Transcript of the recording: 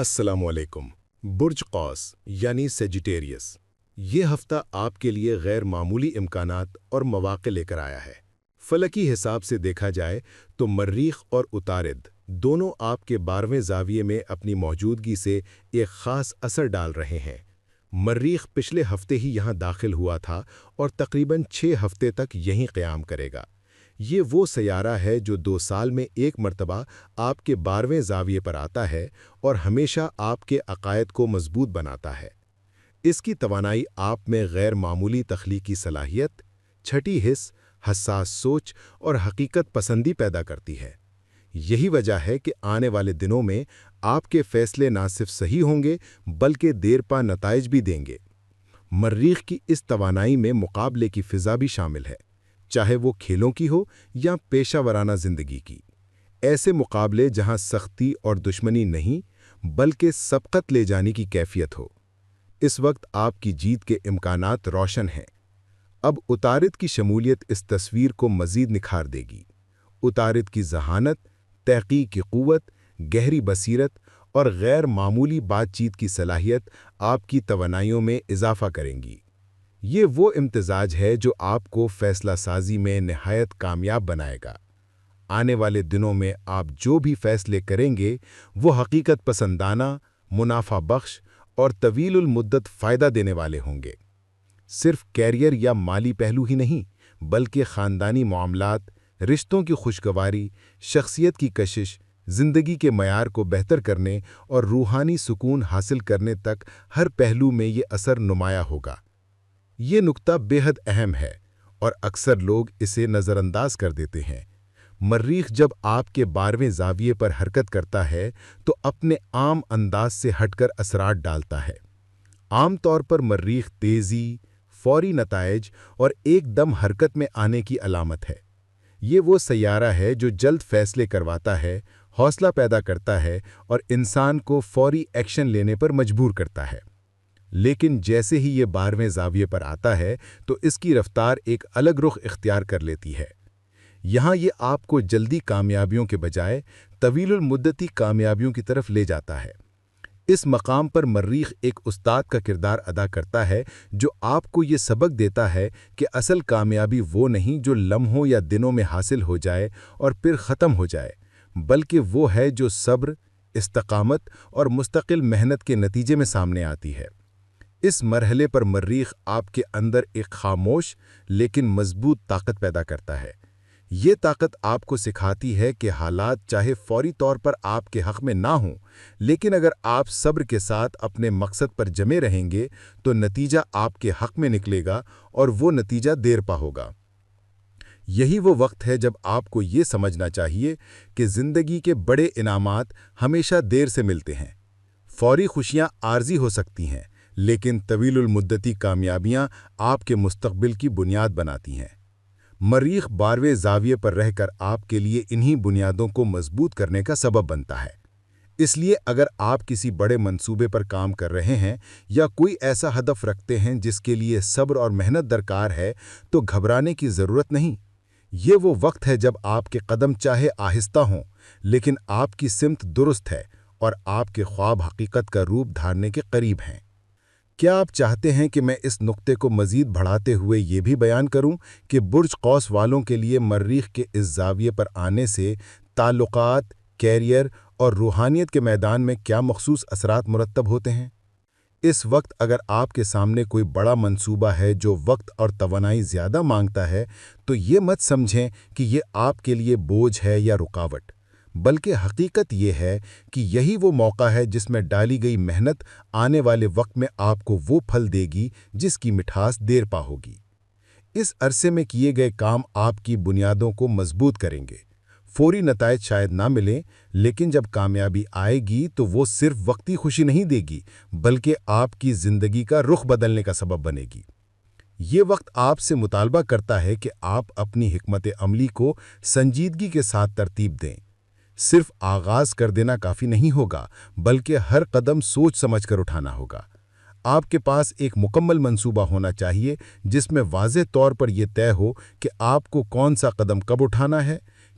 السلام علیکم۔ برج قوس یعنی سیجیٹیریس یہ ہفتہ آپ کے لیے غیر معمولی امکانات اور مواقع لے کر آیا ہے۔ فلکی حساب سے دیکھا جائے تو مریخ اور عطارد دونوں آپ کے 12ویں زاویے میں اپنی موجودگی سے ایک خاص اثر ڈال رہے ہیں۔ مریخ پچھلے ہفتے ہی یہاں داخل ہوا تھا اور تقریباً 6 ہفتے تک یہیں قیام کرے گا۔ یہ وہ سیارہ ہے جو 2 سال میں ایک مرتبہ آپ کے 12ویں زاویے پر آتا ہے اور ہمیشہ آپ کے عقائد کو مضبوط بناتا ہے۔ اس کی توانائی آپ میں غیر معمولی تخلیقی صلاحیت، چھٹی حس، حساس سوچ اور حقیقت پسندی پیدا کرتی ہے۔ یہی وجہ ہے کہ آنے والے دنوں میں آپ کے فیصلے نہ صرف صحیح ہوں گے بلکہ دیر پا نتائج بھی دیں گے۔ مریخ کی اس توانائی میں مقابلے کی فضا بھی شامل ہے، چاہے وہ کھیلوں کی ہو یا پیشہ ورانہ زندگی کی۔ ایسے مقابلے جہاں سختی اور دشمنی نہیں بلکہ سبقت لے جانے کی کیفیت ہو۔ اس وقت آپ کی جیت کے امکانات روشن ہیں۔ اب عطارد کی شمولیت اس تصویر کو مزید نکھار دے گی۔ عطارد کی ذہانت، تحقیق کی قوت، گہری بصیرت اور غیر معمولی بات چیت کی صلاحیت آپ کی توانائیوں میں اضافہ کریں گی۔ یہ وہ امتزاج ہے جو آپ کو فیصلہ سازی میں نہایت کامیاب بنائے گا۔ آنے والے دنوں میں آپ جو بھی فیصلے کریں گے وہ حقیقت پسندانہ، منافع بخش اور طویل المدت فائدہ دینے والے ہوں گے۔ صرف کیریئر یا مالی پہلو ہی نہیں بلکہ خاندانی معاملات، رشتوں کی خوشگواری، شخصیت کی کشش، زندگی کے معیار کو بہتر کرنے اور روحانی سکون حاصل کرنے تک ہر پہلو میں یہ اثر نمایاں ہوگا۔ یہ نکتہ بے حد اہم ہے اور اکثر لوگ اسے نظر انداز کر دیتے ہیں۔ مریخ جب آپ کے 12ویں زاویے پر حرکت کرتا ہے تو اپنے عام انداز سے ہٹ کر اثرات ڈالتا ہے۔ عام طور پر مریخ تیزی، فوری نتائج اور ایک دم حرکت میں آنے کی علامت ہے۔ یہ وہ سیارہ ہے جو جلد فیصلے کرواتا ہے، حوصلہ پیدا کرتا ہے اور انسان کو فوری ایکشن لینے پر مجبور کرتا ہے۔ لیکن جیسے ہی یہ 12ویں زاویے پر آتا ہے تو اس کی رفتار ایک الگ رخ اختیار کر لیتی ہے۔ یہاں یہ آپ کو جلدی کامیابیوں کے بجائے طویل المدتی کامیابیوں کی طرف لے جاتا ہے۔ اس مقام پر مریخ ایک استاد کا کردار ادا کرتا ہے جو آپ کو یہ سبق دیتا ہے کہ اصل کامیابی وہ نہیں جو لمحوں یا دنوں میں حاصل ہو جائے اور پھر ختم ہو جائے، بلکہ وہ ہے جو صبر، استقامت اور مستقل محنت کے نتیجے میں سامنے آتی ہے۔ اس مرحلے پر مریخ آپ کے اندر ایک خاموش لیکن مضبوط طاقت پیدا کرتا ہے۔ یہ طاقت آپ کو سکھاتی ہے کہ حالات چاہے فوری طور پر آپ کے حق میں نہ ہوں، لیکن اگر آپ صبر کے ساتھ اپنے مقصد پر جمے رہیں گے تو نتیجہ آپ کے حق میں نکلے گا اور وہ نتیجہ دیر پا ہوگا۔ یہی وہ وقت ہے جب آپ کو یہ سمجھنا چاہیے کہ زندگی کے بڑے انعامات ہمیشہ دیر سے ملتے ہیں۔ فوری خوشیاں عارضی ہو سکتی ہیں، لیکن طویل المدتی کامیابیاں آپ کے مستقبل کی بنیاد بناتی ہیں۔ مریخ 12ویں زاویے پر رہ کر آپ کے لیے انہی بنیادوں کو مضبوط کرنے کا سبب بنتا ہے۔ اس لیے اگر آپ کسی بڑے منصوبے پر کام کر رہے ہیں یا کوئی ایسا ہدف رکھتے ہیں جس کے لیے صبر اور محنت درکار ہے تو گھبرانے کی ضرورت نہیں۔ یہ وہ وقت ہے جب آپ کے قدم چاہے آہستہ ہوں لیکن آپ کی سمت درست ہے اور آپ کے خواب حقیقت کا روپ دھارنے کے قریب ہیں۔ کیا آپ چاہتے ہیں کہ میں اس نقطے کو مزید بڑھاتے ہوئے یہ بھی بیان کروں کہ برج قوس والوں کے لیے مریخ کے اس زاویے پر آنے سے تعلقات، کیریئر اور روحانیت کے میدان میں کیا مخصوص اثرات مرتب ہوتے ہیں؟ اس وقت اگر آپ کے سامنے کوئی بڑا منصوبہ ہے جو وقت اور توانائی زیادہ مانگتا ہے تو یہ مت سمجھیں کہ یہ آپ کے لیے بوجھ ہے یا رکاوٹ، بلکہ حقیقت یہ ہے کہ یہی وہ موقع ہے جس میں ڈالی گئی محنت آنے والے وقت میں آپ کو وہ پھل دے گی جس کی مٹھاس دیر پا ہوگی۔ اس عرصے میں کیے گئے کام آپ کی بنیادوں کو مضبوط کریں گے۔ فوری نتائج شاید نہ ملیں، لیکن جب کامیابی آئے گی تو وہ صرف وقتی خوشی نہیں دے گی بلکہ آپ کی زندگی کا رخ بدلنے کا سبب بنے گی۔ یہ وقت آپ سے مطالبہ کرتا ہے کہ آپ اپنی حکمت عملی کو سنجیدگی کے ساتھ ترتیب دیں۔ صرف آغاز کر دینا کافی نہیں ہوگا بلکہ ہر قدم سوچ سمجھ کر اٹھانا ہوگا۔ آپ کے پاس ایک مکمل منصوبہ ہونا چاہیے جس میں واضح طور پر یہ طے ہو کہ آپ کو کون سا قدم کب اٹھانا ہے،